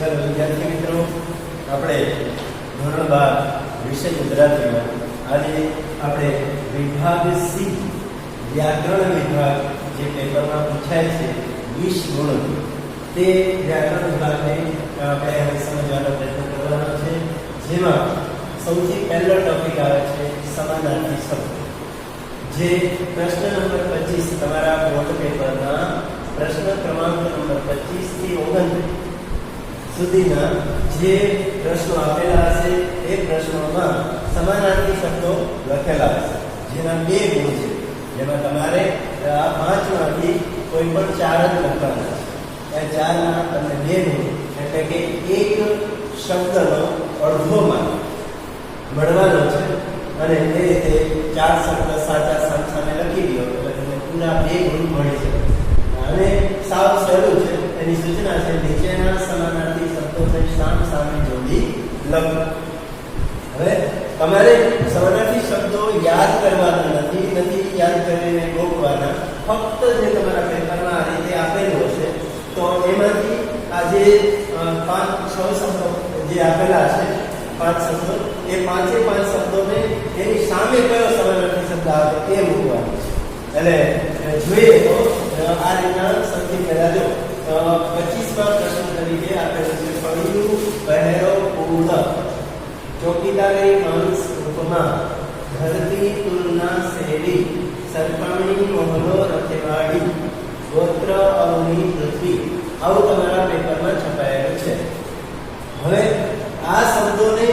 નમસ્કાર વિદ્યાર્થી મિત્રો, આપણે ધોરણ 12 વિષય ગુજરાતીમાં આજે આપણે વિભાગ સી વ્યાકરણ વિભાગ જે પેપરમાં પૂછાય છે 20 ગુણ, તે વ્યાકરણ વિભાગને આપણે હવે સમજવાનો પ્રયત્ન કરવાનો છે, જેમાં સૌથી પહેલો ટોપિક આવે છે સમાનાર્થી શબ્દ. જે પ્રશ્ન નંબર 25 તમારા બોર્ડ પેપરના પ્રશ્ન ક્રમાંક નંબર 25 થી 29 સુધીના જે પ્રશ્નો આપેલા હશે એ પ્રશ્નોમાં સમાનાર્થી શબ્દો લખેલા હશે, જેના 2 ગુણ છે, જેમાં તમારે આ 5 માંથી કોઈ પણ 4 જ લખવાના છે. એ 4 ના તમને 2 ગુણ, એટલે કે એક શબ્દનો અડધો માર્ક મળવાનો છે, અને એ રીતે 4 શબ્દ સાચા સામે લખી દો એટલે તમને પૂરા 2 ગુણ મળી શકે. અને સાવ સહેલું છે, એની સૂચના છે નીચેના સમાનાર્થી શબ્દોને સામે જોડી લખો. હવે તમારે સમાનાર્થી શબ્દો યાદ કરવાના નથી યાદ કરીને ગોખવાના, ફક્ત જે તમારા પેપરમાં આ રીતે આપેલું હશે તો એમાંથી આ જે 5-6 શબ્દો જે આપેલા છે, 5 શબ્દો, એ 5 શબ્દોને એની સામે કયો સમાનાર્થી શબ્દ આવે એ મૂકવાનો છે. એટલે જોઈએ તો આ રીતના સૌથી પહેલા જો 25માં પ્રશ્ન તરીકે આપેલું છે પડ્યું પહેરો પૂર્ણ, ચોકીદારી અંશ રૂપમાં, ધરતી તુલના શેરી, સરખામણી મોહલો રખેવાડી, ગોત્ર અવની પૃથ્વી, આવું તમારા પેપરમાં છપાયેલું છે. હવે આ શબ્દોને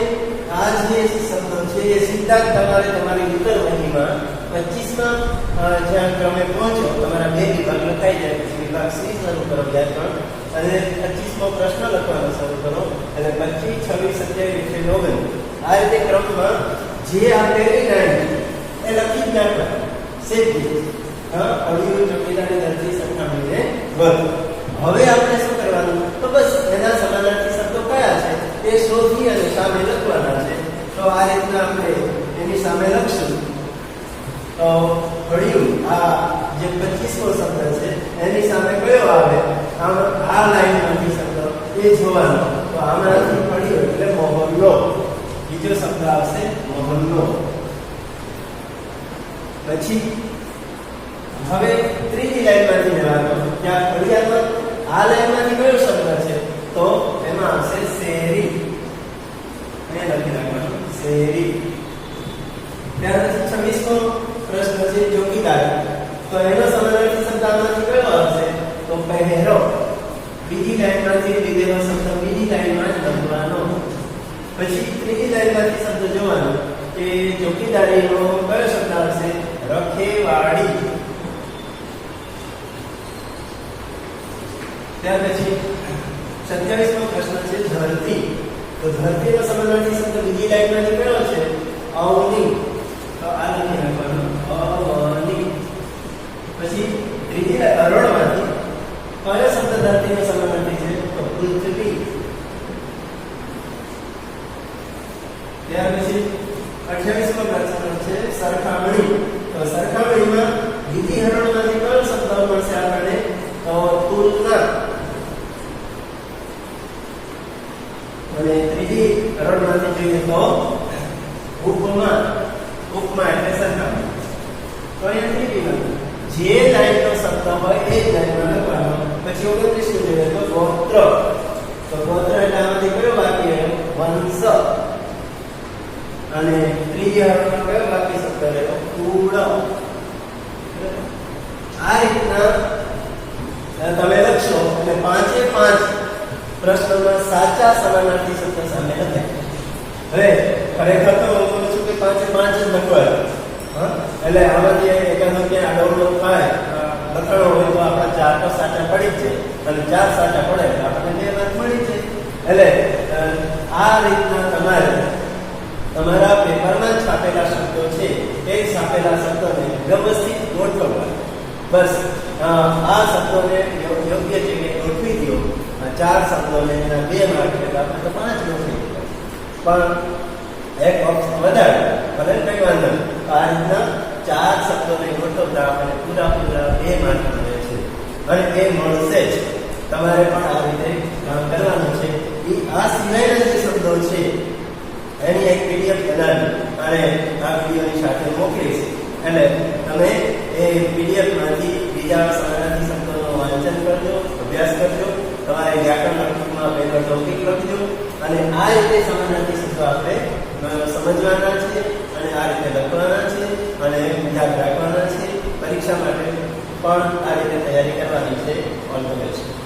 આ જે શબ્દો છે એ સીધા તમારે તમારી ઉત્તરવહીમાં 25માં જ્યાં ક્રમે પહોંચો તમારા 2 વિભાગ લખાઈ જાય, પછી વિભાગ સી શરૂ કરો વ્યાકરણ, અને 25મો પ્રશ્ન લખવાનો શરૂ કરો, એટલે 25, 26, 27, 29 આ રીતે ક્રમમાં જે આપેલી લાઈન એ લખી જ નાખવાનું સીધી. અડિયું, ચોકીદારી, ધરતી, સરખામણીને ગોત્ર. હવે આપણે શું કરવાનું, તો બસ એના સમાનાર્થી શબ્દો કયા છે એ શોધી અને સામે લખવાના છે. તો આ રીતના આપણે એની સામે લખશું. તો ઘડિયું આ જે 25મો શબ્દ છે એની સામે કયો આવે, આ લાઈનમાંથી શબ્દ એ જોવાનો. તો આમાંથી ઘડિયું એટલે મોહલ્લો, બીજો શબ્દ આવશે મોહલ્લો. પછી હવે ત્રીજી લાઈનમાંથી લેવાનો, ત્યાં ઘડિયાળમાં આ લાઈનમાંથી કયો શબ્દ છે, તો એમાં આવશે શેરી, એ લખી રાખવાનું શેરી. ત્યાર પછી 26મો પ્રશ્ન છે ચોકીદારી, તો એનો સમાનાર્થી શબ્દ આમાંથી કયો આવશે, તો પહેરો. બીજી લાઈનમાંથી લીધેલો શબ્દ બીજી લાઈનમાં જ લખવાનો. પછી ત્રીજી લાઈનમાંથી શબ્દ જોવાનો કે ચોકીદારીનો કયો શબ્દ આવશે, રખેવાડી. ત્યાર પછી 27મો પ્રશ્ન છે ધરતી, તો ધરતીનો સમાનાર્થી શબ્દ બીજી લાઈનમાંથી કયો છે, અવની. તો આ લખી નાખવાનું અવની. પછી ત્રીજી અરણમાંથી કયો શબ્દ ધરતીનો સમાનાર્થી છે, તો પૃથ્વી. ત્યાર પછી 28મો પ્રશ્ન છે સરખામણી, તો સરખામણીમાં બીજી હરણમાંથી કયો શબ્દ મળશે આપણને, તો તુલના. અને ત્રીજી હરણમાંથી જોઈએ તો ઉપમા. ઉપમા એટલે સરખામણી. તો અહીંયા ત્રીજી જે લાઈનનો શબ્દ હોય એ જ લાઈનમાં લખવાનો. પછી 29 જોઈએ તો ગોત્ર, તો ગોત્ર એટલે આમાંથી કયો બાકી રહ્યો, વંશ. અને ત્રીજી હરણમાં કયો બાકી શબ્દ રહ્યો, કુળ. આ રીતના તમે લખશો એટલે 5 પ્રશ્નોમાં સાચા સમાનાર્થી શબ્દ સામે લખાય. હવે ખરેખર તો હું કહું છું કે 5 જ લખવાય, એટલે આમાંથી એકાદો ક્યાં આડોવડો થાય લખાણો હોય તો આપણા 4 તો સાચા પડી જ છે, અને 4 સાચા પડે એટલે આપણને 2 માર્ક મળી છે. એટલે આ રીતના તમારે તમારા પેપરમાં છાપેલા શબ્દો છે એ છાપેલા શબ્દોને વ્યવસ્થિત ગોઠવવા. બસ આ શબ્દોને યોગ્ય જગ્યાએ ગોઠવી દો. 4 શબ્દોને એના 2 માર્ક એટલે આપણે તો 5 ગોઠવી દો, પણ એક ઓપ્શન વધારે ભલે કઈ વાંધો નહીં. આ રીતના 4 શબ્દોને ગોઠવતા આપણને પૂરા 2 માર્ક મળે છે, અને એ મળશે જ. તમારે પણ આ રીતે કામ કરવાનું છે. આ સિવાયના જે શબ્દો છે એની એક PDF બનાવી અને આ વિડીયોની સાથે મોકલીશ. એટલે તમે એ PDF માંથી બીજા સમાનાર્થી શબ્દોનું વાંચન કરજો, અભ્યાસ કરજો. તમારે વ્યાકરણ લખવામાં પહેલો ટોપિક લખજો અને આ રીતે સમાનાર્થી શબ્દો આપણે સમજવાના છે અને આ રીતે લખવાના છે અને યાદ રાખવાના છે. પરીક્ષા માટે પણ આ રીતે તૈયારી કરવાની છે. All the best.